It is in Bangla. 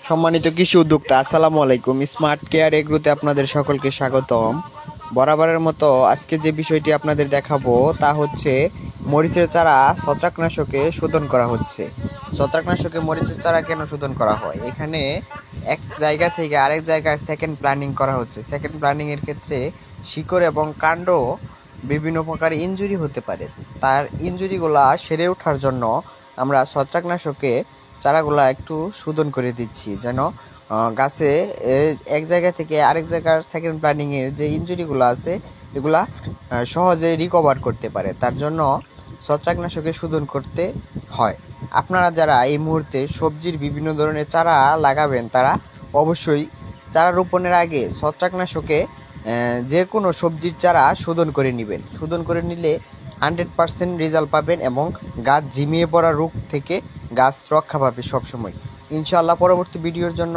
সম্মানিত কৃষি উদ্যোক্তা, আসসালামু আলাইকুম। স্মার্ট কেয়ার এগ্রোতে আপনাদের সকলকে স্বাগতম। বরাবরের মতো আজকে যে বিষয়টি আপনাদের দেখাবো তা হচ্ছে মরিচের চারা ছত্রাকনাশকে শোধন করা হচ্ছে। ছত্রাকনাশকে মরিচের চারা কেন শোধন করা হয়? এখানে এক জায়গা থেকে আরেক জায়গায় সেকেন্ড প্ল্যানিং করা হচ্ছে। সেকেন্ড প্ল্যানিং এর ক্ষেত্রে শিকড় এবং কাণ্ড বিভিন্ন প্রকার ইনজুরি হতে পারে। তার ইনজুরিগুলা সেরে ওঠার জন্য আমরা ছত্রাকনাশকে চারাগুলা একটু শোধন করে দিচ্ছি, যেন গাছে এক জায়গা থেকে আরেক জায়গার সেকেন্ড প্ল্যানিং এর যে ইনজুরিগুলো আছে এগুলা সহজে রিকভার করতে পারে। তার জন্য ছত্রাকনাশকে শোধন করতে হয়। আপনারা যারা এই মুহূর্তে সবজির বিভিন্ন ধরনের চারা লাগাবেন তারা অবশ্যই চারা রোপণের আগে ছত্রাকনাশকে যে কোনো সবজির চারা শোধন করে নেবেন। শোধন করে নিলে 100% রেজাল্ট পাবেন এবং গাছ ঝিমিয়ে পড়া রোগ থেকে গাছ রক্ষা পাবে সবসময়। ইনশাআল্লাহ পরবর্তী ভিডিওর জন্য